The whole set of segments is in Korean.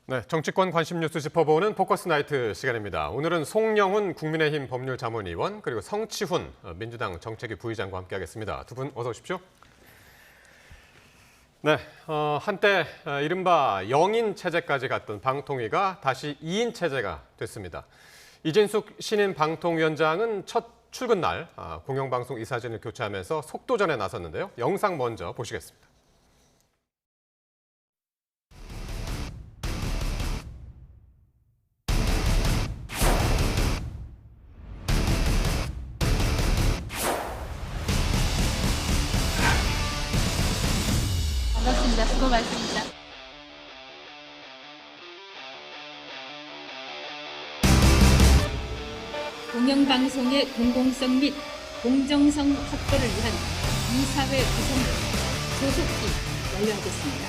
네, 정치권 관심 뉴스 짚어보는 포커스 나이트 시간입니다. 오늘은 송영훈 국민의힘 법률자문위원 그리고 성치훈 민주당 정책위 부의장과 함께하겠습니다. 두 분 어서 오십시오. 네, 한때 이른바 영인 체제까지 갔던 방통위가 다시 2인 체제가 됐습니다. 이진숙 신임 방통위원장은 첫 출근 날 공영방송 이사진을 교체하면서 속도전에 나섰는데요. 영상 먼저 보시겠습니다. 반갑습니다. 수고 많습니다. 공영방송의 공공성 및 공정성 확보를 위한 이사회 구성을 조속히 완료하겠습니다.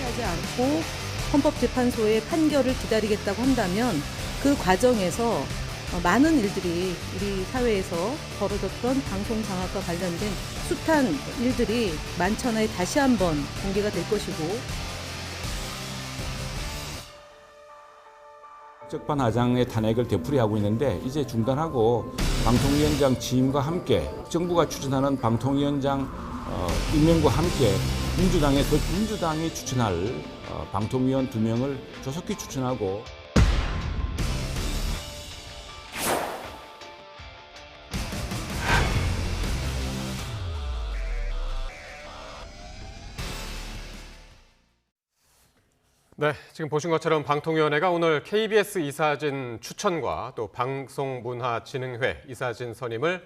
하지 않고 헌법재판소의 판결을 기다리겠다고 한다면 그 과정에서 많은 일들이 우리 사회에서 벌어졌던 방송 장악과 관련된 숱한 일들이 만천하에 다시 한번 공개가 될 것이고 국정판하장의 탄핵을 되풀이하고 있는데 이제 중단하고 방통위원장 취임과 함께 정부가 추천하는 방통위원장 임명과 함께 민주당이 추천할 방통위원 2명을 조속히 추천하고 네, 지금 보신 것처럼 방통위원회가 오늘 KBS 이사진 추천과 또 방송문화진흥회 이사진 선임을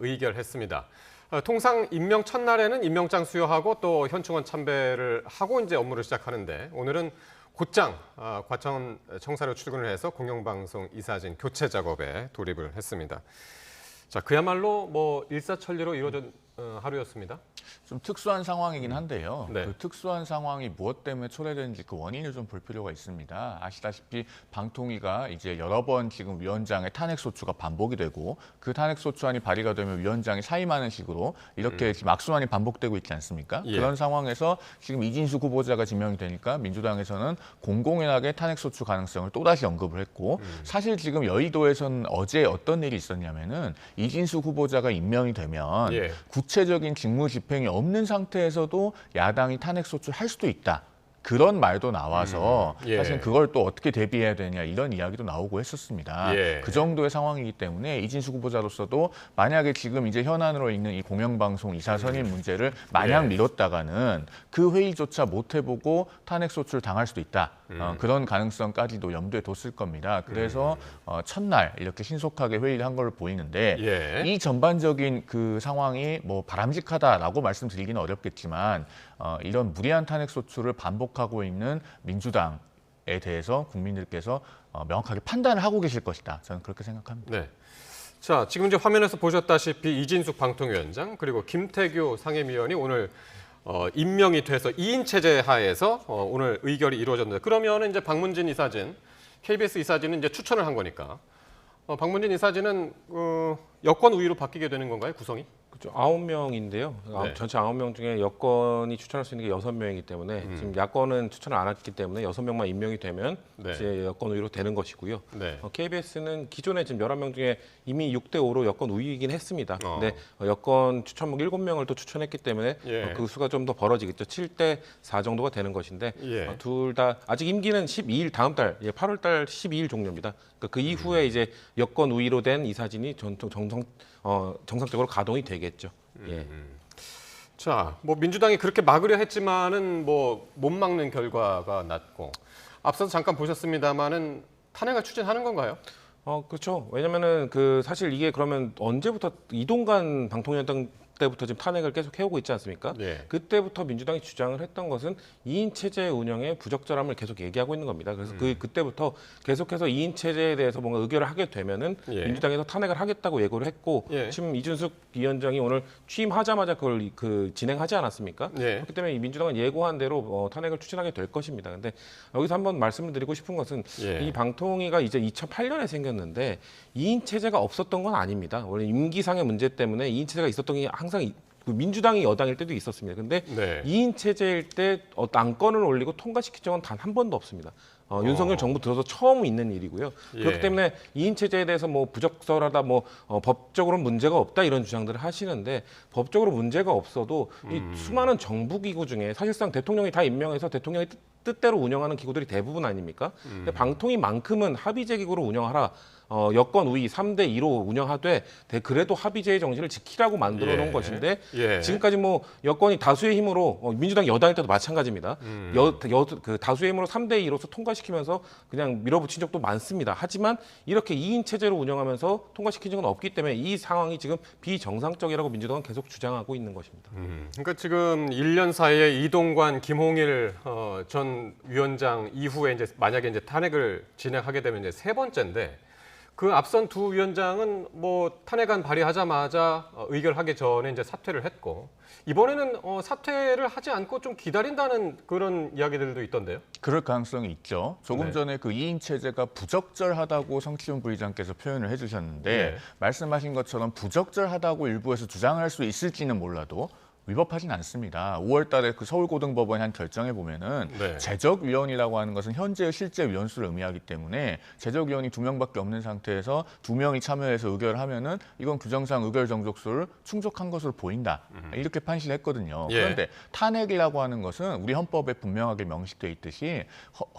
의결했습니다. 통상 임명 첫날에는 임명장 수여하고 또 현충원 참배를 하고 이제 업무를 시작하는데 오늘은 곧장 과천 청사로 출근을 해서 공영방송 이사진 교체 작업에 돌입을 했습니다. 자, 그야말로 뭐 일사천리로 이루어진 하루였습니다. 좀 특수한 상황이긴 한데요. 네. 그 특수한 상황이 무엇 때문에 초래되는지 그 원인을 좀 볼 필요가 있습니다. 아시다시피 방통위가 이제 여러 번 지금 위원장의 탄핵 소추가 반복이 되고 그 탄핵 소추안이 발의가 되면 위원장이 사임하는 식으로 이렇게 지금 악순환이 반복되고 있지 않습니까? 예. 그런 상황에서 지금 이진숙 후보자가 지명이 되니까 민주당에서는 공공연하게 탄핵 소추 가능성을 또다시 언급을 했고 사실 지금 여의도에서는 어제 어떤 일이 있었냐면은 이진숙 후보자가 임명이 되면 예. 구체적인 직무 집행이 없는 상태에서도 야당이 탄핵 소추할 수도 있다. 그런 말도 나와서 예. 사실 그걸 또 어떻게 대비해야 되냐 이런 이야기도 나오고 했었습니다. 예. 그 정도의 상황이기 때문에 이진숙 후보자로서도 만약에 지금 이제 현안으로 있는 이 공영방송 이사 선임 문제를 마냥 예. 미뤘다가는 그 회의조차 못 해보고 탄핵 소추를 당할 수도 있다. 그런 가능성까지도 염두에 뒀을 겁니다. 그래서 첫날 이렇게 신속하게 회의를 한 걸로 보이는데 예. 이 전반적인 그 상황이 뭐 바람직하다라고 말씀드리기는 어렵겠지만 이런 무리한 탄핵 소추를 반복하고 있는 민주당에 대해서 국민들께서 명확하게 판단을 하고 계실 것이다. 저는 그렇게 생각합니다. 네. 자, 지금 이제 화면에서 보셨다시피 이진숙 방통위원장 그리고 김태규 상임위원이 오늘 임명이 돼서 2인 체제 하에서 오늘 의결이 이루어졌는데 그러면 이제 방문진 이사진, KBS 이사진은 이제 추천을 한 거니까 방문진 이사진은 여권 우위로 바뀌게 되는 건가요, 구성이? 그렇죠. 9명인데요. 네. 전체 9명 중에 여권이 추천할 수 있는 게 6명이기 때문에 지금 야권은 추천을 안 했기 때문에 6명만 임명이 되면 네. 이제 여권 우위로 되는 것이고요. 네. KBS는 기존에 지금 11명 중에 이미 6대 5로 여권 우위이긴 했습니다. 근데 여권 추천목 7명을 또 추천했기 때문에 예. 그 수가 좀 더 벌어지겠죠. 7대 4 정도가 되는 것인데 예. 둘 다 아직 임기는 12일 다음 달 8월 달 12일 종료입니다. 그러니까 그 이후에 이제 여권 우위로 된 이사진이 정상적으로 가동이 되겠죠. 예. 자, 뭐 민주당이 그렇게 막으려 했지만은 뭐 못 막는 결과가 났고 앞서서 잠깐 보셨습니다만은 탄핵을 추진하는 건가요? 그렇죠. 왜냐면은 그 사실 이게 그러면 언제부터 이동관 방통위원장 때부터 지금 탄핵을 계속 해오고 있지 않습니까? 예. 그때부터 민주당이 주장을 했던 것은 2인 체제 운영의 부적절함을 계속 얘기하고 있는 겁니다. 그래서 그때부터 계속해서 2인 체제에 대해서 뭔가 의결을 하게 되면은 예. 민주당에서 탄핵을 하겠다고 예고를 했고 예. 지금 이준숙 위원장이 오늘 취임하자마자 그걸 진행하지 않았습니까? 예. 그렇기 때문에 이 민주당은 예고한 대로 탄핵을 추진하게 될 것입니다. 근데 여기서 한번 말씀을 드리고 싶은 것은 예. 이 방통위가 이제 2008년에 생겼는데 2인 체제가 없었던 건 아닙니다. 원래 임기상의 문제 때문에 2인 체제가 있었던 게 항상 그 민주당이 여당일 때도 있었습니다. 근데 네. 2인 체제일 때 안건을 올리고 통과시킨 적은 단 한 번도 없습니다. 윤석열 정부 들어서 처음 있는 일이고요. 예. 그렇기 때문에 2인 체제에 대해서 뭐 부적절하다, 법적으로 문제가 없다 이런 주장들을 하시는데 법적으로 문제가 없어도 이 수많은 정부 기구 중에 사실상 대통령이 다 임명해서 대통령이 뜻대로 운영하는 기구들이 대부분 아닙니까? 근데 방통위만큼은 합의제 기구로 운영하라. 여권 우위 3대 2로 운영하되 그래도 합의제의 정신을 지키라고 만들어 놓은 예. 것인데 예. 지금까지 뭐 여권이 다수의 힘으로 민주당이 여당일 때도 마찬가지입니다. 그 다수의 힘으로 3대 2로서 통과시키면서 그냥 밀어붙인 적도 많습니다. 하지만 이렇게 2인 체제로 운영하면서 통과시킨 적은 없기 때문에 이 상황이 지금 비정상적이라고 민주당은 계속 주장하고 있는 것입니다. 그러니까 지금 1년 사이에 이동관, 김홍일 전 위원장 이후에 이제 만약에 이제 탄핵을 진행하게 되면 이제 세 번째인데 그 앞선 두 위원장은 뭐 탄핵안 발의하자마자 의결하기 전에 이제 사퇴를 했고 이번에는 사퇴를 하지 않고 좀 기다린다는 그런 이야기들도 있던데요. 그럴 가능성이 있죠. 조금 네. 전에 그 2인 체제가 부적절하다고 성시훈 부의장께서 표현을 해주셨는데 네. 말씀하신 것처럼 부적절하다고 일부에서 주장할 수 있을지는 몰라도 위법하진 않습니다. 5월 달에 그 서울고등법원이 한 결정에 보면은 네. 제적위원이라고 하는 것은 현재의 실제 위원수를 의미하기 때문에 제적위원이 2명밖에 없는 상태에서 2명이 참여해서 의결을 하면은 이건 규정상 의결 정족수를 충족한 것으로 보인다. 이렇게 판시를 했거든요. 예. 그런데 탄핵이라고 하는 것은 우리 헌법에 분명하게 명시되어 있듯이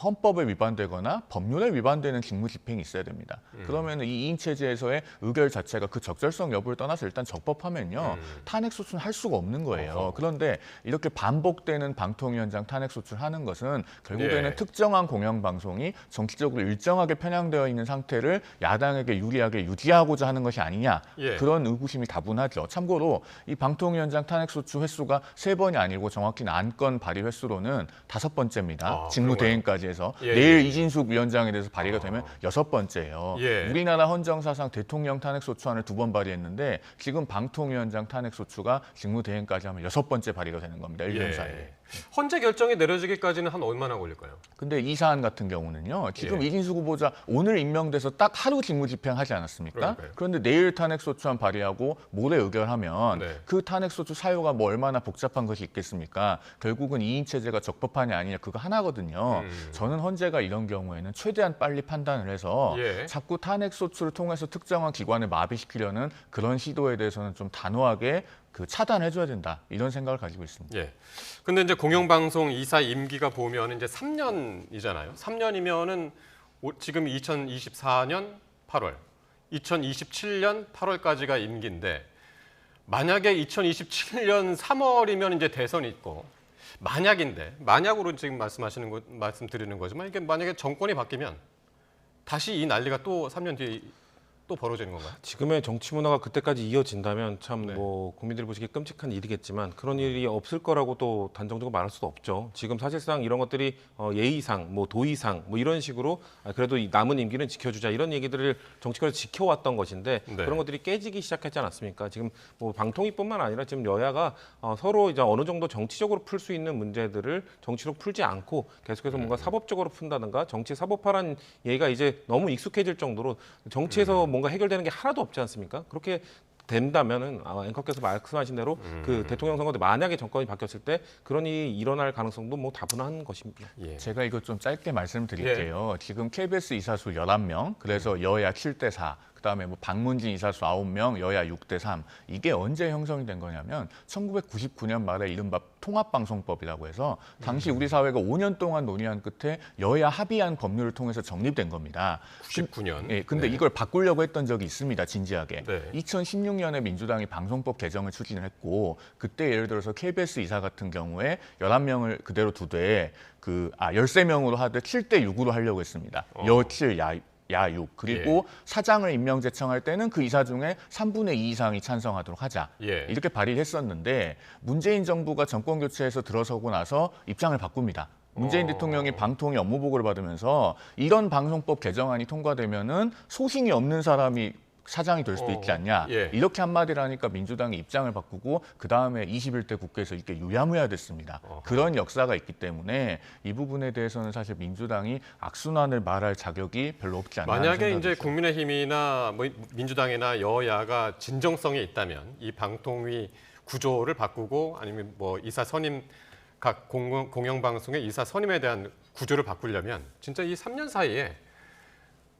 헌법에 위반되거나 법률에 위반되는 직무 집행이 있어야 됩니다. 그러면 이 2인 체제에서의 의결 자체가 그 적절성 여부를 떠나서 일단 적법하면요. 탄핵 소추는 할 수가 없는 거예요. 그런데 이렇게 반복되는 방통위원장 탄핵 소추하는 것은 결국에는 예. 특정한 공영방송이 정치적으로 일정하게 편향되어 있는 상태를 야당에게 유리하게 유지하고자 하는 것이 아니냐. 예. 그런 의구심이 다분하죠. 참고로 이 방통위원장 탄핵 소추 횟수가 3번이 아니고 정확히는 안건 발의 횟수로는 5번째입니다. 직무대행까지 해서 예, 내일 예. 이진숙 위원장에 대해서 발의가 되면 6번째예요. 예. 우리나라 헌정사상 대통령 탄핵 소추안을 2번 발의했는데 지금 방통위원장 탄핵 소추가 직무대행까지 하면 6번째 발의가 되는 겁니다. 1년 사이에. 헌재 결정이 내려지기까지는 한 얼마나 걸릴까요? 근데 이 사안 같은 경우는요. 지금 예. 이진숙 후보자 오늘 임명돼서 딱 하루 직무 집행하지 않았습니까? 그러니까요. 그런데 내일 탄핵 소추안 발의하고 모레 의결하면 네. 그 탄핵 소추 사유가 뭐 얼마나 복잡한 것이 있겠습니까? 결국은 2인 체제가 적법하냐 아니냐 그거 하나거든요. 저는 헌재가 이런 경우에는 최대한 빨리 판단을 해서 예. 자꾸 탄핵 소추를 통해서 특정한 기관을 마비시키려는 그런 시도에 대해서는 좀 단호하게 차단해줘야 된다 이런 생각을 가지고 있습니다. 예. 근데 이제 공영방송 이사 임기가 보면 이제 3년이잖아요. 3년이면은 지금 2024년 8월, 2027년 8월까지가 임기인데 만약에 2027년 3월이면 이제 대선이 있고 만약으로 지금 말씀드리는 거지만 이게 만약에 정권이 바뀌면 다시 이 난리가 또 3년 뒤에 또 벌어지는 건가요? 지금의 정치 문화가 그때까지 이어진다면 참 네. 뭐 국민들이 보시기에 끔찍한 일이겠지만 그런 일이 없을 거라고 또 단정적으로 말할 수도 없죠. 지금 사실상 이런 것들이 예의상, 뭐 도의상, 뭐 이런 식으로 그래도 이 남은 임기는 지켜주자 이런 얘기들을 정치권에서 지켜왔던 것인데 네. 그런 것들이 깨지기 시작했지 않았습니까? 지금 뭐 방통위뿐만 아니라 지금 여야가 서로 이제 어느 정도 정치적으로 풀 수 있는 문제들을 정치로 풀지 않고 계속해서 뭔가 사법적으로 푼다든가 정치 사법화라는 얘기가 이제 너무 익숙해질 정도로 정치에서 뭔가 해결되는 게 하나도 없지 않습니까? 그렇게 된다면은 앵커께서 말씀하신 대로 그 대통령 선거 때 만약에 정권이 바뀌었을 때 그런 일이 일어날 가능성도 뭐 다분한 것입니다. 예. 제가 이거 좀 짧게 말씀드릴게요. 지금 KBS 이사수 11명, 그래서 여야 7대 4, 그다음에 뭐 박문진 이사수 9명, 여야 6대 3. 이게 언제 형성이 된 거냐면 1999년 말에 이른바 통합방송법이라고 해서 당시 우리 사회가 5년 동안 논의한 끝에 여야 합의한 법률을 통해서 정립된 겁니다. 99년. 예, 근데 이걸 바꾸려고 했던 적이 있습니다, 진지하게. 네. 2016년에 민주당이 방송법 개정을 추진을 했고 그때 예를 들어서 KBS 이사 같은 경우에 11명을 그대로 두되 13명으로 하되 7대 6으로 하려고 했습니다. 여 7, 야 6. 그리고 사장을 임명 제청할 때는 그 이사 중에 3분의 2 이상이 찬성하도록 하자. 예. 이렇게 발의를 했었는데 문재인 정부가 정권 교체해서 들어서고 나서 입장을 바꿉니다. 문재인 대통령이 방통위 업무보고를 받으면서 이런 방송법 개정안이 통과되면은 소신이 없는 사람이 사장이 될 수도 있지 않냐. 예. 이렇게 한마디를 하니까 민주당이 입장을 바꾸고 그다음에 21대 국회에서 이게 유야무야 됐습니다. 그런 역사가 있기 때문에 이 부분에 대해서는 사실 민주당이 악순환을 말할 자격이 별로 없지 않나 만약에 생각이 이제 있어요. 국민의힘이나 뭐 민주당이나 여야가 진정성이 있다면 이 방통위 구조를 바꾸고 아니면 뭐 이사 선임 각 공영방송의 이사 선임에 대한 구조를 바꾸려면 진짜 이 3년 사이에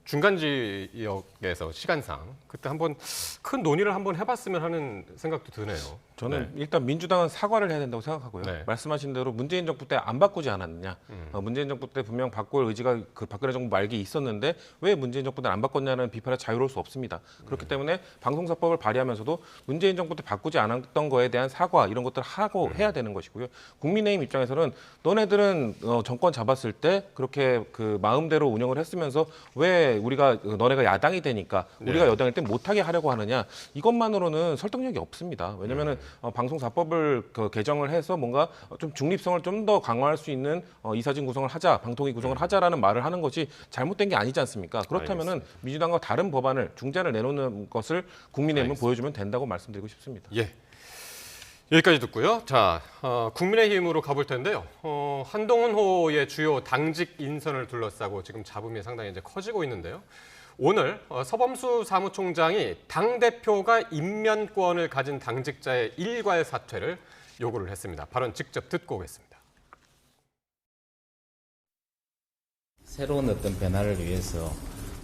중간 지역에서 시간상 그때 한번 큰 논의를 한번 해봤으면 하는 생각도 드네요. 저는 일단 민주당은 사과를 해야 된다고 생각하고요. 네. 말씀하신 대로 문재인 정부 때 안 바꾸지 않았느냐. 문재인 정부 때 분명 바꿀 의지가 그 박근혜 정부 말기에 있었는데 왜 문재인 정부 때 안 바꿨냐는 비판에 자유로울 수 없습니다. 그렇기 때문에 방송사법을 발의하면서도 문재인 정부 때 바꾸지 않았던 거에 대한 사과 이런 것들을 하고 해야 되는 것이고요. 국민의힘 입장에서는 너네들은 정권 잡았을 때 그렇게 그 마음대로 운영을 했으면서 왜 우리가 너네가 야당이 되니까 우리가 네. 여당일 때 못하게 하려고 하느냐. 이것만으로는 설득력이 없습니다. 왜냐하면 방송사법을 개정을 해서 뭔가 좀 중립성을 좀 더 강화할 수 있는 이사진 구성을 하자, 방통위 구성을 하자라는 말을 하는 것이 잘못된 게 아니지 않습니까? 그렇다면은 민주당과 다른 법안을 중재를 내놓는 것을 국민의힘은 보여주면 된다고 말씀드리고 싶습니다. 예. 여기까지 듣고요. 자, 국민의힘으로 가볼 텐데요. 한동훈호의 주요 당직 인선을 둘러싸고 지금 잡음이 상당히 이제 커지고 있는데요. 오늘 서범수 사무총장이 당대표가 임면권을 가진 당직자의 일괄 사퇴를 요구를 했습니다. 발언 직접 듣고 오겠습니다. 새로운 어떤 변화를 위해서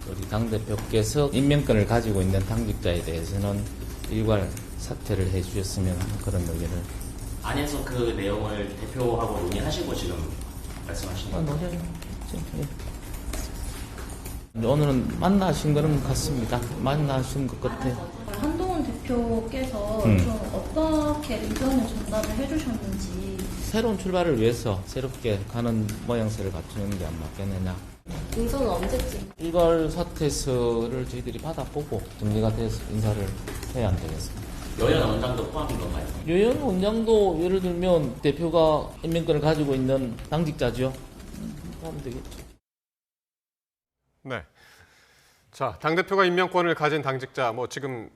우리 당대표께서 임명권을 가지고 있는 당직자에 대해서는 일괄 사퇴를 해주셨으면 하는 그런 의견을. 안에서 그 내용을 대표하고 논의하시고 지금 말씀하신 건가요? 오늘은 만나신 거는 같습니다. 만나신 것 같아요. 한동훈 대표께서 좀 어떻게 의견을 전달을 해주셨는지. 새로운 출발을 위해서 새롭게 가는 모양새를 갖추는 게 안 맞겠느냐. 인선은 언제쯤? 일괄 사퇴서를 저희들이 받아보고 정리가 돼서 인사를 해야 안 되겠습니다. 여야 원장도 포함인 건가요? 여연 원장도 예를 들면 대표가 임명권을 가지고 있는 당직자죠. 하면 되겠죠. 네. 자, 당대표가 임명권을 가진 당직자 지금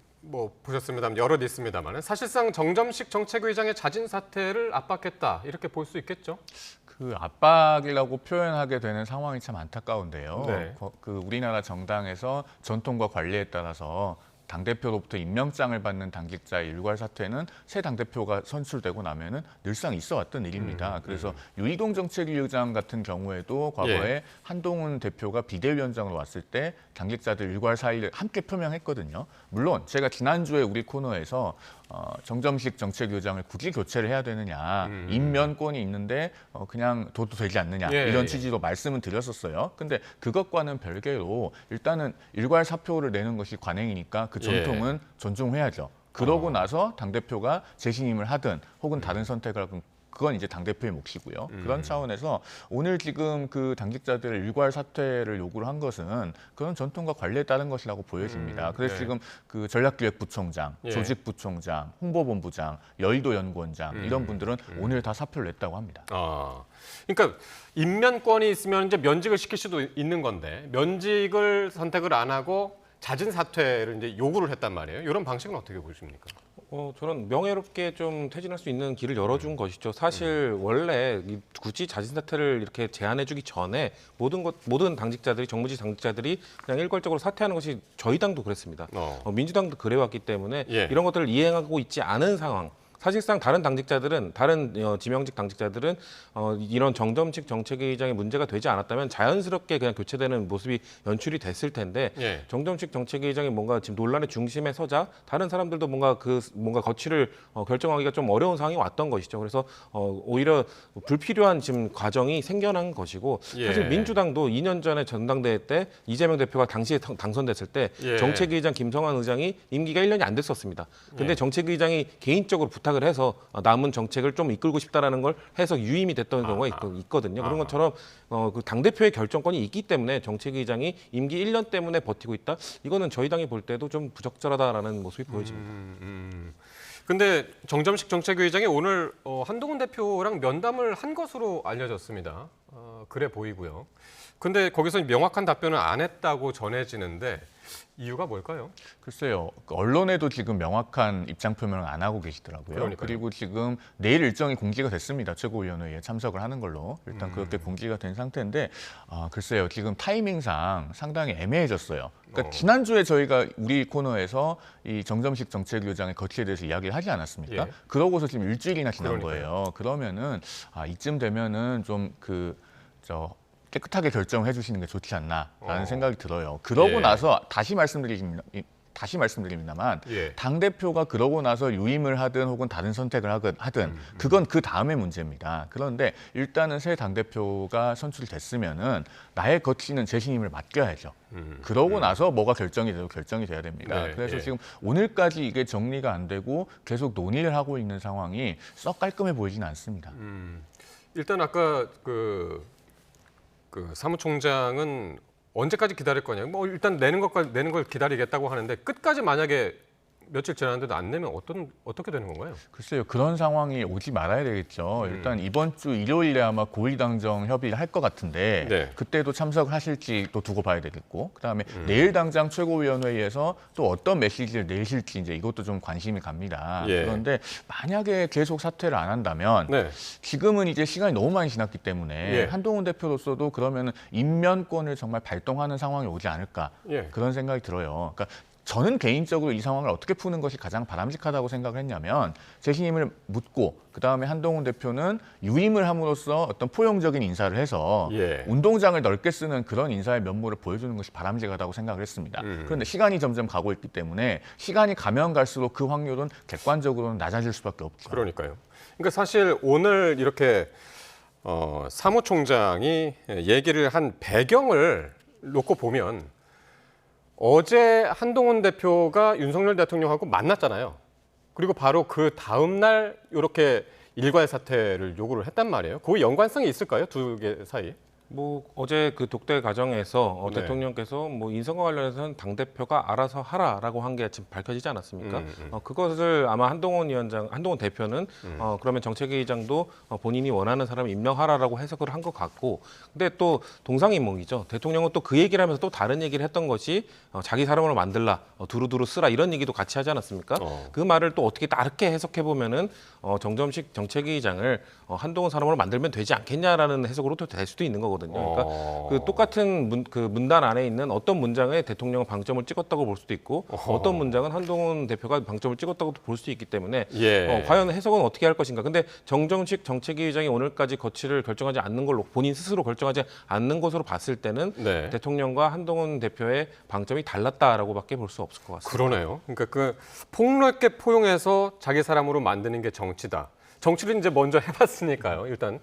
보셨습니다만 여럿 있습니다만 사실상 정점식 정책위장의 자진 사퇴를 압박했다 이렇게 볼 수 있겠죠. 그 압박이라고 표현하게 되는 상황이 참 안타까운데요. 네. 그 우리나라 정당에서 전통과 관리에 따라서 당대표로부터 임명장을 받는 당직자의 일괄 사퇴는 새 당대표가 선출되고 나면은 늘상 있어왔던 일입니다. 그래서 유이동 정책위의장 같은 경우에도 과거에 한동훈 대표가 비대위원장으로 왔을 때 당직자들 일괄 사의를 함께 표명했거든요. 물론 제가 지난주에 우리 코너에서 정점식 정책위의장을 굳이 교체를 해야 되느냐, 임면권이 있는데 그냥 둬도 되지 않느냐 이런 취지로 말씀은 드렸었어요. 근데 그것과는 별개로 일단은 일괄 사표를 내는 것이 관행이니까 그 전통은 존중해야죠. 그러고 나서 당대표가 재신임을 하든 혹은 다른 선택을 하든 그건 이제 당대표의 몫이고요. 그런 차원에서 오늘 지금 그 당직자들의 일괄 사퇴를 요구를 한 것은 그런 전통과 관리에 따른 것이라고 보여집니다. 그래서 지금 그 전략기획부총장, 조직부총장, 홍보본부장, 여의도 연구원장 이런 분들은 오늘 다 사표를 냈다고 합니다. 그러니까 임면권이 있으면 이제 면직을 시킬 수도 있는 건데 면직을 선택을 안 하고 자진 사퇴를 이제 요구를 했단 말이에요. 이런 방식은 어떻게 보십니까? 저는 명예롭게 좀 퇴진할 수 있는 길을 열어준 것이죠. 사실 원래 굳이 자진 사퇴를 이렇게 제안해주기 전에 모든 당직자들이 정무직 당직자들이 그냥 일괄적으로 사퇴하는 것이 저희 당도 그랬습니다. 민주당도 그래왔기 때문에 이런 것들을 이행하고 있지 않은 상황. 사실상 다른 당직자들은 다른 지명직 당직자들은 이런 정점식 정책위의장의 문제가 되지 않았다면 자연스럽게 그냥 교체되는 모습이 연출이 됐을 텐데 정점식 정책위의장이 뭔가 지금 논란의 중심에 서자 다른 사람들도 뭔가 거취를 결정하기가 좀 어려운 상황이 왔던 것이죠. 그래서 오히려 불필요한 지금 과정이 생겨난 것이고 사실 민주당도 2년 전에 전당대회 때 이재명 대표가 당시에 당선됐을 때 정책위의장 김성환 의장이 임기가 1년이 안 됐었습니다. 근데 정책위의장이 개인적으로 부탁을 해서 남은 정책을 좀 이끌고 싶다라는 걸 해서 유임이 됐던 경우가 있거든요. 그런 것처럼 그 당대표의 결정권이 있기 때문에 정책위의장이 임기 1년 때문에 버티고 있다. 이거는 저희 당이 볼 때도 좀 부적절하다라는 모습이 보여집니다. 근데 정점식 정책위의장이 오늘 한동훈 대표랑 면담을 한 것으로 알려졌습니다. 그래 보이고요. 근데 거기서 명확한 답변을 안 했다고 전해지는데 이유가 뭘까요? 글쎄요. 언론에도 지금 명확한 입장 표명을 안 하고 계시더라고요. 그러니까요. 그리고 지금 내일 일정이 공지가 됐습니다. 최고위원회에 참석을 하는 걸로 일단 그렇게 공지가 된 상태인데 글쎄요. 지금 타이밍상 상당히 애매해졌어요. 그러니까 지난주에 저희가 우리 코너에서 이 정점식 정책위원장의 거취에 대해서 이야기를 하지 않았습니까? 예. 그러고서 지금 일주일이나 지난 그러니까요. 거예요. 그러면은 이쯤 되면은 좀 깨끗하게 결정해 주시는 게 좋지 않나라는 생각이 들어요. 그러고 예. 나서 다시 말씀드립니다만 예. 당대표가 그러고 나서 유임을 하든 혹은 다른 선택을 하든 그건 그 다음의 문제입니다. 그런데 일단은 새 당대표가 선출됐으면은 나의 거취는 재신임을 맡겨야죠. 그러고 나서 뭐가 결정이 돼도 결정이 돼야 됩니다. 네, 그래서 예. 지금 오늘까지 이게 정리가 안 되고 계속 논의를 하고 있는 상황이 썩 깔끔해 보이지는 않습니다. 일단 아까 그 사무총장은 언제까지 기다릴 거냐? 뭐 일단 내는 걸 기다리겠다고 하는데 끝까지 만약에 며칠 지났는데도 안 내면 어떻게 되는 건가요? 글쎄요, 그런 상황이 오지 말아야 되겠죠. 일단 이번 주 일요일에 아마 고위당정 협의를 할 것 같은데 네. 그때도 참석을 하실지 또 두고 봐야 되겠고, 그다음에 내일 당장 최고위원회에서 또 어떤 메시지를 내실지 이제 이것도 좀 관심이 갑니다. 예. 그런데 만약에 계속 사퇴를 안 한다면 네. 지금은 이제 시간이 너무 많이 지났기 때문에 예. 한동훈 대표로서도 그러면 임면권을 정말 발동하는 상황이 오지 않을까 예. 그런 생각이 들어요. 그러니까 저는 개인적으로 이 상황을 어떻게 푸는 것이 가장 바람직하다고 생각을 했냐면 재신임을 묻고 그다음에 한동훈 대표는 유임을 함으로써 어떤 포용적인 인사를 해서 예. 운동장을 넓게 쓰는 그런 인사의 면모를 보여주는 것이 바람직하다고 생각을 했습니다. 그런데 시간이 점점 가고 있기 때문에 시간이 가면 갈수록 그 확률은 객관적으로는 낮아질 수밖에 없죠. 그러니까요. 그러니까 사실 오늘 이렇게 사무총장이 얘기를 한 배경을 놓고 보면 어제 한동훈 대표가 윤석열 대통령하고 만났잖아요. 그리고 바로 그 다음 날 이렇게 일괄 사퇴를 요구를 했단 말이에요. 그 연관성이 있을까요? 두 개 사이? 뭐 어제 그 독대 과정에서 네. 대통령께서 뭐 인선과 관련해서는 당 대표가 알아서 하라라고 한 게 지금 밝혀지지 않았습니까? 그것을 아마 한동훈 대표는 그러면 정책위의장도 본인이 원하는 사람을 임명하라라고 해석을 한 것 같고, 근데 또 동상이몽이죠. 대통령은 또 그 얘기를 하면서 또 다른 얘기를 했던 것이 자기 사람으로 만들라, 두루두루 쓰라 이런 얘기도 같이 하지 않았습니까? 그 말을 또 어떻게 다르게 해석해 보면은 정점식 정책위의장을 한동훈 사람으로 만들면 되지 않겠냐라는 해석으로 또 될 수도 있는 거거든요. 그러니까 그 똑같은 문단 안에 있는 어떤 문장에 대통령은 방점을 찍었다고 볼 수도 있고 어떤 문장은 한동훈 대표가 방점을 찍었다고 볼 수 있기 때문에 예. 과연 해석은 어떻게 할 것인가. 근데 정정식 정책위의장이 오늘까지 거취를 결정하지 않는 걸로 본인 스스로 결정하지 않는 것으로 봤을 때는 네. 대통령과 한동훈 대표의 방점이 달랐다라고밖에 볼 수 없을 것 같습니다. 그러네요. 그러니까 그 폭넓게 포용해서 자기 사람으로 만드는 게 정치다. 정치를 이제 먼저 해봤으니까요. 일단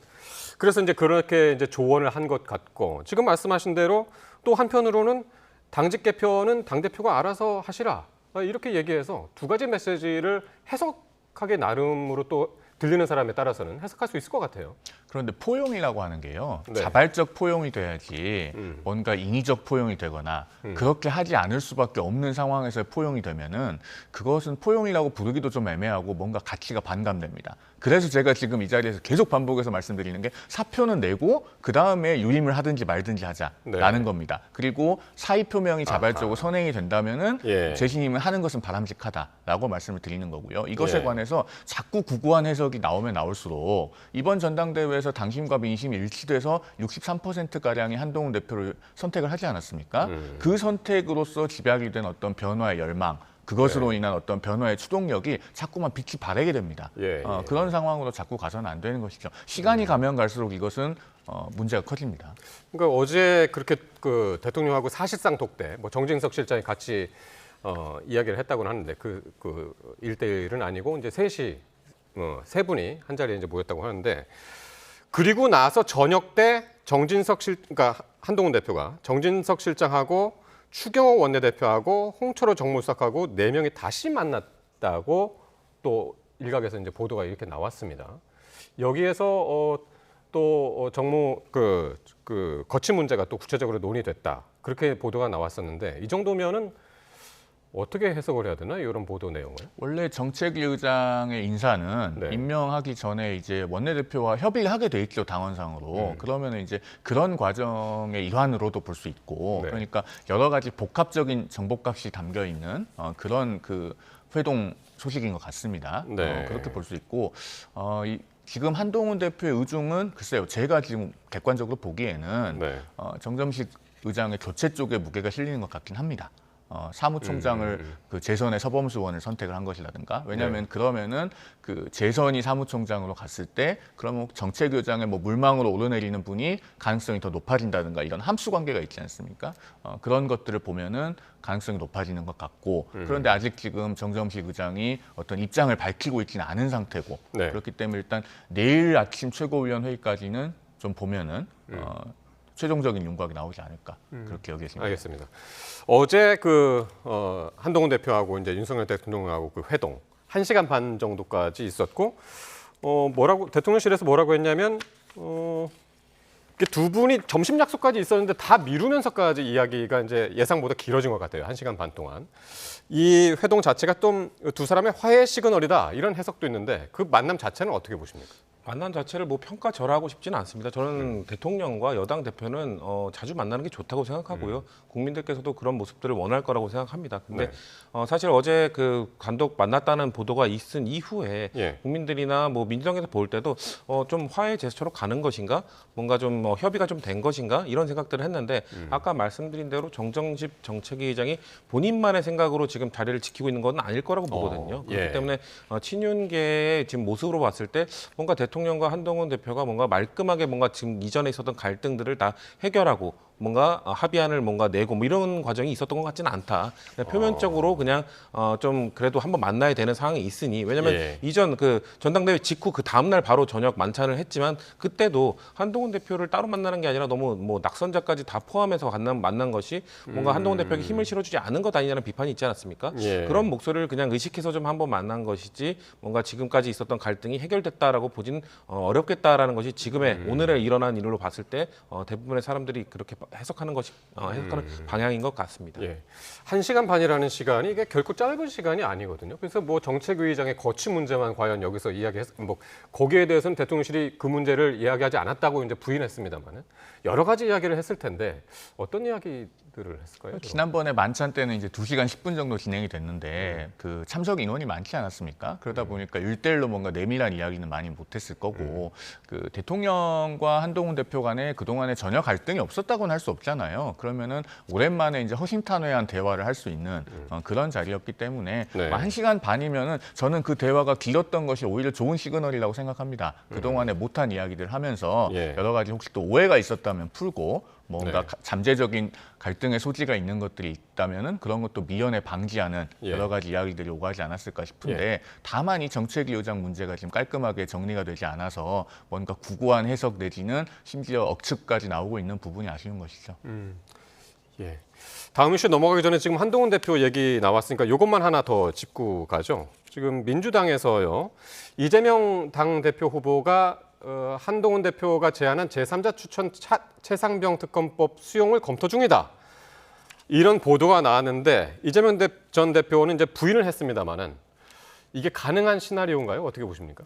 그래서 이제 그렇게 이제 조언을 한 것 같고, 지금 말씀하신 대로 또 한편으로는 당직 개편은 당 대표가 알아서 하시라 이렇게 얘기해서 두 가지 메시지를 해석하기 나름으로 또 들리는 사람에 따라서는 해석할 수 있을 것 같아요. 그런데 포용이라고 하는 게요. 네. 자발적 포용이 돼야지 뭔가 인위적 포용이 되거나 그렇게 하지 않을 수밖에 없는 상황에서 포용이 되면은 그것은 포용이라고 부르기도 좀 애매하고 뭔가 가치가 반감됩니다. 그래서 제가 지금 이 자리에서 계속 반복해서 말씀드리는 게 사표는 내고 그다음에 유임을 하든지 말든지 하자라는 네. 겁니다. 그리고 사의 표명이 자발적으로 선행이 된다면은 예. 재신임을 하는 것은 바람직하다라고 말씀을 드리는 거고요. 이것에 예. 관해서 자꾸 구구한 해석이 나오면 나올수록 이번 전당대회에서 당심과 민심이 일치돼서 63%가량이 한동훈 대표를 선택을 하지 않았습니까? 그 선택으로서 집약이 된 어떤 변화의 열망, 그것으로 인한 어떤 변화의 추동력이 자꾸만 빛이 바래게 됩니다. 예, 예. 그런 상황으로 자꾸 가서는 안 되는 것이죠. 시간이 가면 갈수록 이것은 문제가 커집니다. 그러니까 어제 그렇게 그 대통령하고 사실상 독대, 뭐 정진석 실장이 같이 이야기를 했다고는 하는데 그 1대1은 아니고 이제 셋이 세 분이 한 자리에 이제 모였다고 하는데, 그리고 나서 저녁 때 그러니까 한동훈 대표가 정진석 실장하고 추경호 원내대표하고 홍철호 정무수석하고 4명이 다시 만났다고 또 일각에서 이제 보도가 이렇게 나왔습니다. 여기에서 또 정무 그 거취 문제가 또 구체적으로 논의됐다, 그렇게 보도가 나왔었는데, 이 정도면은 어떻게 해석을 해야 되나 이런 보도 내용을? 원래 정책위 의장의 인사는 네. 임명하기 전에 이제 원내대표와 협의를 하게 돼 있죠, 당원상으로. 그러면 이제 그런 과정의 일환으로도 볼 수 있고, 네. 그러니까 여러 가지 복합적인 정보값이 담겨 있는 그런 그 회동 소식인 것 같습니다. 네. 그렇게 볼 수 있고, 지금 한동훈 대표의 의중은 글쎄요, 제가 지금 객관적으로 보기에는 네. 정점식 의장의 교체 쪽에 무게가 실리는 것 같긴 합니다. 사무총장을 그 재선의 서범수원을 선택을 한 것이라든가, 왜냐하면 그러면은 그 재선이 사무총장으로 갔을 때 그러면 정책위원장의 뭐 물망으로 오르내리는 분이 가능성이 더 높아진다든가 이런 함수 관계가 있지 않습니까? 그런 것들을 보면은 가능성이 높아지는 것 같고, 그런데 아직 지금 정점식 의장이 어떤 입장을 밝히고 있지는 않은 상태고, 네. 그렇기 때문에 일단 내일 아침 최고위원 회의까지는 좀 보면은 최종적인 윤곽이 나오지 않을까 그렇게 여기겠습니다. 알겠습니다. 어제 한동훈 대표하고 이제 윤석열 대통령하고 그 회동 1시간 반 정도까지 있었고 대통령실에서 뭐라고 했냐면 이게 두 분이 점심 약속까지 있었는데 다 미루면서까지 이야기가 이제 예상보다 길어진 것 같아요. 1시간 반 동안. 이 회동 자체가 좀 두 사람의 화해 시그널이다 이런 해석도 있는데 그 만남 자체는 어떻게 보십니까? 만남 자체를 뭐 평가절하하고 싶지는 않습니다. 저는 대통령과 여당 대표는 자주 만나는 게 좋다고 생각하고요. 국민들께서도 그런 모습들을 원할 거라고 생각합니다. 근데 사실 어제 그 단독 만났다는 보도가 있은 이후에 예. 국민들이나 뭐 민주당에서 볼 때도 좀 화해 제스처로 가는 것인가, 뭔가 좀 협의가 좀 된 것인가 이런 생각들을 했는데 아까 말씀드린 대로 정정식 정책위 의장이 본인만의 생각으로 지금 자리를 지키고 있는 건 아닐 거라고 보거든요. 그렇기 예. 때문에 친윤계의 지금 모습으로 봤을 때 뭔가 대통령과 한동훈 대표가 뭔가 말끔하게 뭔가 지금 이전에 있었던 갈등들을 다 해결하고 뭔가 합의안을 뭔가 내고 뭐 이런 과정이 있었던 것 같지는 않다. 그냥 표면적으로 그냥 좀 그래도 한번 만나야 되는 상황이 있으니, 왜냐하면 예. 이전 그 전당대회 직후 그 다음 날 바로 저녁 만찬을 했지만 그때도 한동훈 대표를 따로 만나는 게 아니라 너무 뭐 낙선자까지 다 포함해서 만난 것이 뭔가 한동훈 대표에게 힘을 실어주지 않은 것 아니냐는 비판이 있지 않았습니까? 예. 그런 목소리를 그냥 의식해서 좀 한번 만난 것이지 뭔가 지금까지 있었던 갈등이 해결됐다라고 보지는 어렵겠다라는 것이 지금의 오늘에 일어난 일로 봤을 때 대부분의 사람들이 그렇게 해석하는 방향인 것 같습니다. 예. 1시간 반이라는 시간이 이게 결코 짧은 시간이 아니거든요. 그래서 뭐 정책위의장의 거취 문제만 과연 여기서 뭐 거기에 대해서는 대통령실이 그 문제를 이야기하지 않았다고 이제 부인했습니다만은 여러 가지 이야기를 했을 텐데 어떤 이야기들을 했을까요? 지난번에 만찬 때는 이제 2시간 10분 정도 진행이 됐는데 그 참석 인원이 많지 않았습니까? 그러다 보니까 1대1로 뭔가 내밀한 이야기는 많이 못했을 거고 그 대통령과 한동훈 대표 간에 그동안에 전혀 갈등이 없었다고는 할 수 없잖아요. 그러면은 오랜만에 이제 허심탄회한 대화를 할 수 있는 그런 자리였기 때문에 네. 1시간 반이면은 저는 그 대화가 길었던 것이 오히려 좋은 시그널이라고 생각합니다. 그동안에 못한 이야기들 하면서 예. 여러 가지 혹시 또 오해가 있었다면 풀고 뭔가 네. 잠재적인 갈등의 소지가 있는 것들이 있다면은 그런 것도 미연에 방지하는 예. 여러 가지 이야기들이 오가지 않았을까 싶은데 다만 이 정책위 의장 문제가 지금 깔끔하게 정리가 되지 않아서 뭔가 구구한 해석 내지는 심지어 억측까지 나오고 있는 부분이 아쉬운 것이죠. 예. 다음 이슈 넘어가기 전에 지금 한동훈 대표 얘기 나왔으니까 이것만 하나 더 짚고 가죠. 지금 민주당에서요. 이재명 당대표 후보가 한동훈 대표가 제안한 제3자 추천 최상병 특검법 수용을 검토 중이다. 이런 보도가 나왔는데 이재명 전 대표는 이제 부인을 했습니다만은 이게 가능한 시나리오인가요? 어떻게 보십니까?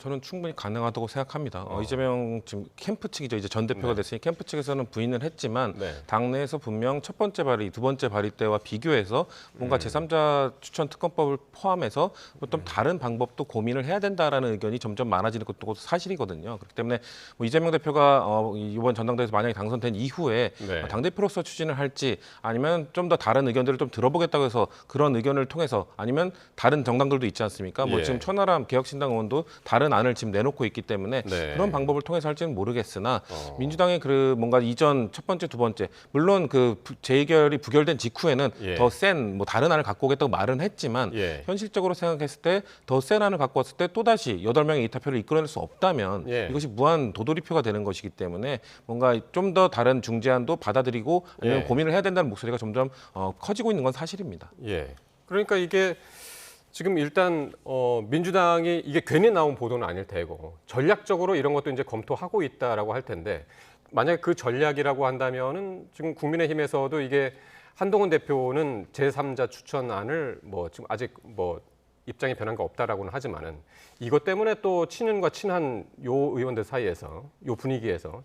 저는 충분히 가능하다고 생각합니다. 이재명 지금 캠프 측이죠. 이제 전 대표가 됐으니 캠프 측에서는 부인을 했지만 네. 당내에서 분명 첫 번째 발의, 두 번째 발의 때와 비교해서 뭔가 제3자 추천 특검법을 포함해서 어떤 다른 방법도 고민을 해야 된다라는 의견이 점점 많아지는 것도 사실이거든요. 그렇기 때문에 뭐 이재명 대표가 이번 전당대회에서 만약에 당선된 이후에 네. 당대표로서 추진을 할지 아니면 좀 더 다른 의견들을 좀 들어보겠다고 해서 그런 의견을 통해서 아니면 다른 정당들도 있지 않습니까? 뭐 예. 지금 천하람 개혁신당 의원도 다른 안을 지금 내놓고 있기 때문에 네. 그런 방법을 통해서 할지는 모르겠으나 민주당의 그 뭔가 이전 첫 번째, 두 번째 물론 그 재의결이 부결된 직후에는 예. 더 센 뭐 다른 안을 갖고 오겠다고 말은 했지만 예. 현실적으로 생각했을 때 더 센 안을 갖고 왔을 때 또다시 8명의 이타표를 이끌어낼 수 없다면 예. 이것이 무한 도돌이표가 되는 것이기 때문에 뭔가 좀 더 다른 중재안도 받아들이고 아니면 예. 고민을 해야 된다는 목소리가 점점 커지고 있는 건 사실입니다. 예. 그러니까 이게 지금 일단 민주당이 이게 괜히 나온 보도는 아닐 테고 전략적으로 이런 것도 이제 검토하고 있다라고 할 텐데 만약에 그 전략이라고 한다면은 지금 국민의힘에서도 이게 한동훈 대표는 제3자 추천안을 뭐 지금 아직 뭐 입장이 변한 거 없다라고는 하지만은 이것 때문에 또 친윤과 친한 요 의원들 사이에서 요 분위기에서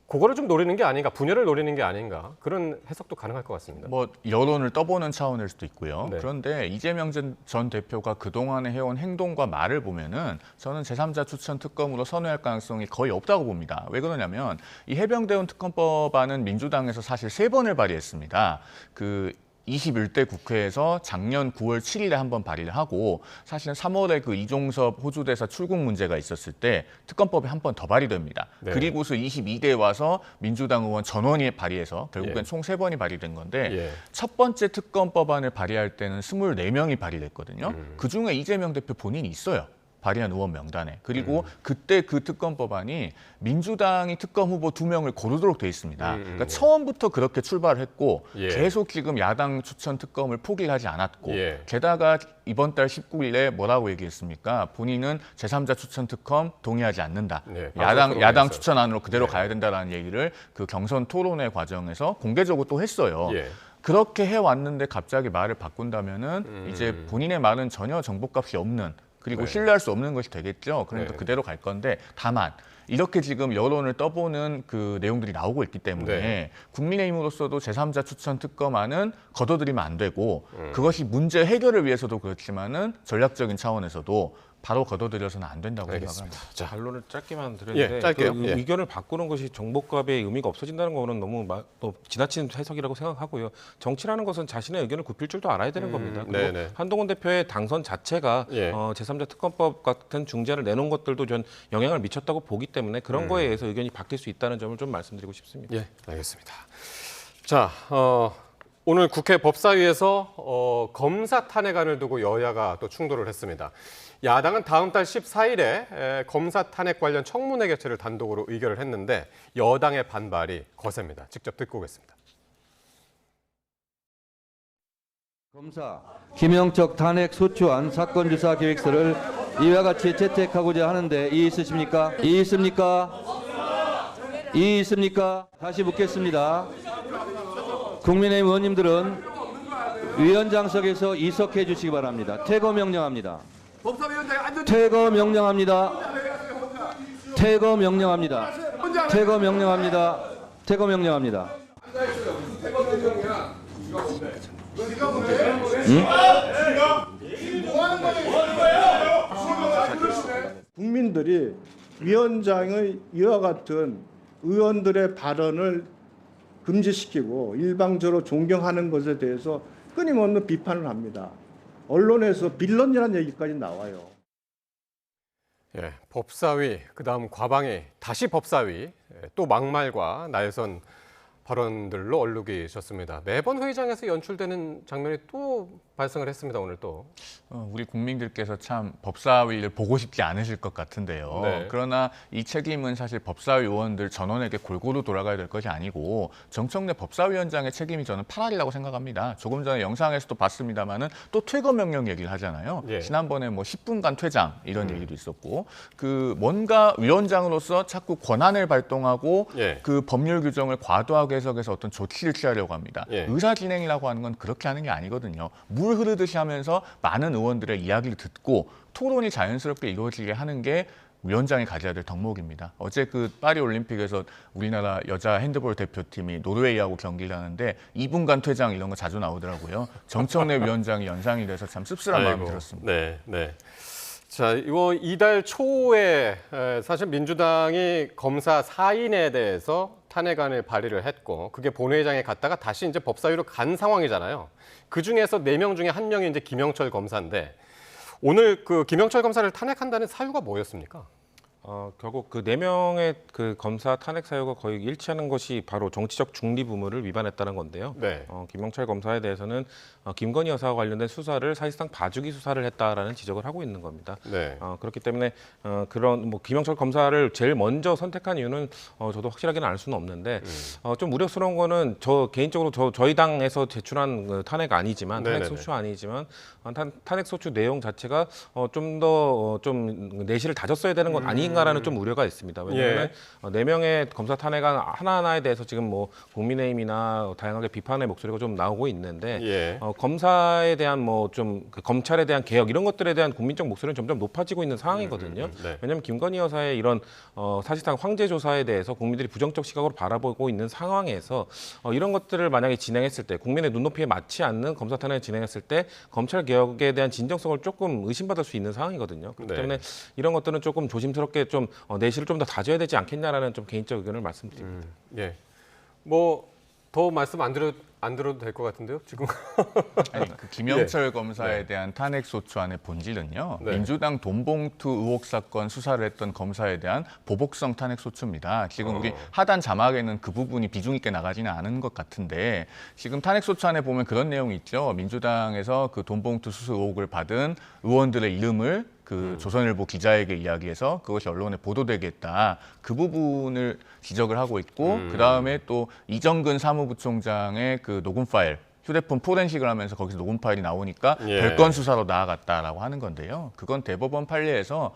그거를 좀 노리는 게 아닌가, 분열을 노리는 게 아닌가 그런 해석도 가능할 것 같습니다. 뭐 여론을 떠보는 차원일 수도 있고요. 네. 그런데 이재명 전 대표가 그동안에 해온 행동과 말을 보면은 저는 제3자 추천 특검으로 선회할 가능성이 거의 없다고 봅니다. 왜 그러냐면 이 해병대원 특검법안은 민주당에서 사실 3번을 발의했습니다. 21대 국회에서 작년 9월 7일에 한번 발의를 하고 사실은 3월에 그 이종섭 호주대사 출국 문제가 있었을 때 특검법이 한 번 더 발의됩니다. 네. 그리고서 22대에 와서 민주당 의원 전원이 발의해서 결국엔 예. 총 3번이 발의된 건데 예. 첫 번째 특검법안을 발의할 때는 24명이 발의됐거든요. 그중에 이재명 대표 본인이 있어요. 발의한 의원 명단에. 그리고 그때 그 특검법안이 민주당이 특검 후보 2명을 고르도록 돼 있습니다. 그러니까 처음부터 그렇게 출발했고 예. 계속 지금 야당 추천 특검을 포기를 하지 않았고 예. 게다가 이번 달 19일에 뭐라고 얘기했습니까? 본인은 제3자 추천 특검 동의하지 않는다. 네, 야당 방송 추천안으로 그대로 네. 가야 된다라는 얘기를 그 경선 토론회 과정에서 공개적으로 또 했어요. 예. 그렇게 해왔는데 갑자기 말을 바꾼다면은 이제 본인의 말은 전혀 정보값이 없는 그리고 네. 신뢰할 수 없는 것이 되겠죠. 그러니까 네. 그대로 갈 건데 다만 이렇게 지금 여론을 떠보는 그 내용들이 나오고 있기 때문에 네. 국민의힘으로서도 제3자 추천 특검안은 거둬들이면 안 되고 그것이 문제 해결을 위해서도 그렇지만은 전략적인 차원에서도 바로 거둬들여서는 안 된다고 알겠습니다. 생각합니다. 자, 반론을 짧게만 드렸는데 예, 짧게요. 그 예. 의견을 바꾸는 것이 정보값의 의미가 없어진다는 거는 너무 또 지나친 해석이라고 생각하고요. 정치라는 것은 자신의 의견을 굽힐 줄도 알아야 되는 겁니다. 그리고 네네. 한동훈 대표의 당선 자체가 예. 제3자 특검법 같은 중재를 내놓은 것들도 전 영향을 미쳤다고 보기 때문에 그런 거에 의해서 의견이 바뀔 수 있다는 점을 좀 말씀드리고 싶습니다. 예, 알겠습니다. 자, 오늘 국회 법사위에서 검사 탄핵안을 두고 여야가 또 충돌을 했습니다. 야당은 다음 달 14일에 검사 탄핵 관련 청문회 개최를 단독으로 의결을 했는데 여당의 반발이 거셉니다. 직접 듣고 오겠습니다. 검사 김영철 탄핵 소추안 사건 조사 계획서를 이와 같이 채택하고자 하는데 이의 있으십니까? 이의 있습니까? 이의 있습니까? 다시 묻겠습니다. 국민의힘 의원님들은 위원장석에서 이석해 주시기 바랍니다. 퇴거 명령합니다. 퇴거 명령합니다. 퇴거 명령합니다. 퇴거 명령합니다. 퇴거 명령합니다. 국민들이 위원장의 이와 같은 의원들의 발언을 금지시키고 일방적으로 존경하는 것에 대해서 끊임없는 비판을 합니다. 언론에서 빌런이라는 얘기까지 나와요. 예, 법사위, 그다음 과방위, 다시 법사위, 또 막말과 나여선 발언들로 얼룩이 졌습니다. 매번 회의장에서 연출되는 장면이 또 발생을 했습니다. 오늘 또. 우리 국민들께서 참 법사위를 보고 싶지 않으실 것 같은데요. 네. 그러나 이 책임은 사실 법사위 의원들 전원에게 골고루 돌아가야 될 것이 아니고 정청래 법사위원장의 책임이 저는 파랄이라고 생각합니다. 조금 전에 영상에서도 봤습니다마는 또 퇴거 명령 얘기를 하잖아요. 예. 지난번에 뭐 10분간 퇴장 이런 얘기도 있었고 뭔가 위원장으로서 자꾸 권한을 발동하고 예. 그 법률 규정을 과도하게 해석해서 어떤 조치를 취하려고 합니다. 예. 의사 진행이라고 하는 건 그렇게 하는 게 아니거든요. 물 흐르듯이 하면서 많은 의원들의 이야기를 듣고 토론이 자연스럽게 이루어지게 하는 게 위원장이 가져야 될 덕목입니다. 어제 그 파리 올림픽에서 우리나라 여자 핸드볼 대표팀이 노르웨이하고 경기를 하는데 2분간 퇴장 이런 거 자주 나오더라고요. 정청래 위원장이 연상이 돼서 참 씁쓸한 마음이 들었습니다. 네, 네. 자, 이거 이달 초에 사실 민주당이 검사 4인에 대해서 탄핵안을 발의를 했고 그게 본회의장에 갔다가 다시 이제 법사위로 간 상황이잖아요. 그 중에서 4명 중에 1명이 이제 김영철 검사인데 오늘 그 김영철 검사를 탄핵한다는 사유가 뭐였습니까? 결국 그 4명의 그 검사 탄핵 사유가 거의 일치하는 것이 바로 정치적 중립 의무를 위반했다는 건데요. 네. 김영철 검사에 대해서는 김건희 여사와 관련된 수사를 사실상 봐주기 수사를 했다라는 지적을 하고 있는 겁니다. 네. 그렇기 때문에 그런 뭐 김영철 검사를 제일 먼저 선택한 이유는 저도 확실하게는 알 수는 없는데 좀 우려스러운 거는 저 개인적으로 저희 당에서 제출한 그 탄핵 아니지만 탄핵 소추 아니지만 탄핵 소추 내용 자체가 좀 더 좀 내실을 다졌어야 되는 건 아닌가. 않을까라는 좀 우려가 있습니다. 왜냐하면 4명의 검사 탄핵안 하나하나에 대해서 지금 뭐 국민의힘이나 다양하게 비판의 목소리가 좀 나오고 있는데 검사에 대한 뭐 좀 검찰에 대한 개혁 이런 것들에 대한 국민적 목소리는 점점 높아지고 있는 상황이거든요. 왜냐하면 김건희 여사의 이런 사실상 황제 조사에 대해서 국민들이 부정적 시각으로 바라보고 있는 상황에서 이런 것들을 만약에 진행했을 때 국민의 눈높이에 맞지 않는 검사 탄핵을 진행했을 때 검찰 개혁에 대한 진정성을 조금 의심받을 수 있는 상황이거든요. 그렇기 때문에 이런 것들은 조금 조심스럽게 좀 내실을 좀 더 다져야 되지 않겠냐라는 좀 개인적 의견을 말씀드립니다. 예. 뭐 더 말씀 안 들어도 될 것 같은데요, 지금. 아니, 그 김영철 검사에 대한 탄핵 소추안의 본질은요. 민주당 돈봉투 의혹 사건 수사를 했던 검사에 대한 보복성 탄핵 소추입니다. 지금 우리 하단 자막에는 그 부분이 비중 있게 나가지는 않은 것 같은데 지금 탄핵 소추안에 보면 그런 내용이 있죠. 민주당에서 그 돈봉투 수수 의혹을 받은 의원들의 이름을 그 조선일보 기자에게 이야기해서 그것이 언론에 보도되게 했다. 그 부분을 지적을 하고 있고 그다음에 또 이정근 사무부총장의 그 녹음 파일 휴대폰 포렌식을 하면서 거기서 녹음 파일이 나오니까 별건 수사로 나아갔다라고 하는 건데요. 그건 대법원 판례에서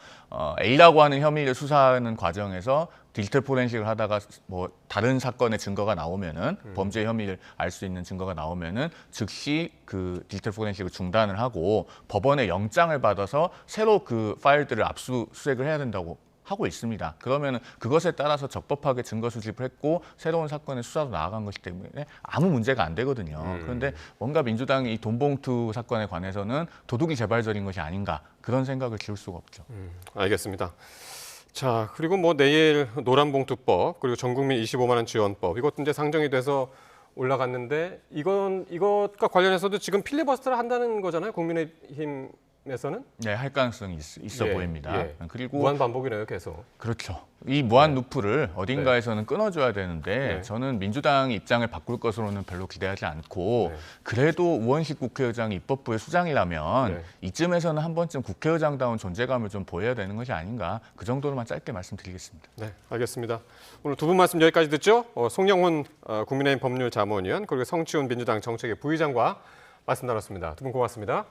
A라고 하는 혐의를 수사하는 과정에서 디지털 포렌식을 하다가 뭐 다른 사건의 증거가 나오면은 범죄 혐의를 알 수 있는 증거가 나오면은 즉시 그 디지털 포렌식을 중단을 하고 법원의 영장을 받아서 새로 그 파일들을 압수수색을 해야 된다고 하고 있습니다. 그러면 그것에 따라서 적법하게 증거 수집을 했고 새로운 사건의 수사로 나아간 것이기 때문에 아무 문제가 안 되거든요. 그런데 뭔가 민주당이 이 돈봉투 사건에 관해서는 도둑이 재발절인 것이 아닌가 그런 생각을 지울 수가 없죠. 알겠습니다. 자, 그리고 뭐 내일 노란봉투법 그리고 전국민 25만 원 지원법 이것도 이제 상정이 돼서 올라갔는데 이것과 관련해서도 지금 필리버스터를 한다는 거잖아요. 국민의힘에서는. 네, 할 가능성이 있어 보입니다. 그리고 무한 반복이네요, 계속. 그렇죠. 이 무한 루프를 어딘가에서는 끊어줘야 되는데 저는 민주당의 입장을 바꿀 것으로는 별로 기대하지 않고 그래도 우원식 국회의장이 입법부의 수장이라면 이쯤에서는 한 번쯤 국회의장다운 존재감을 좀 보여야 되는 것이 아닌가 그 정도로만 짧게 말씀드리겠습니다. 네, 알겠습니다. 오늘 두 분 말씀 여기까지 듣죠. 송영훈 국민의힘 법률자문위원 그리고 성치훈 민주당 정책위 부의장과 말씀 나눴습니다. 두 분 고맙습니다.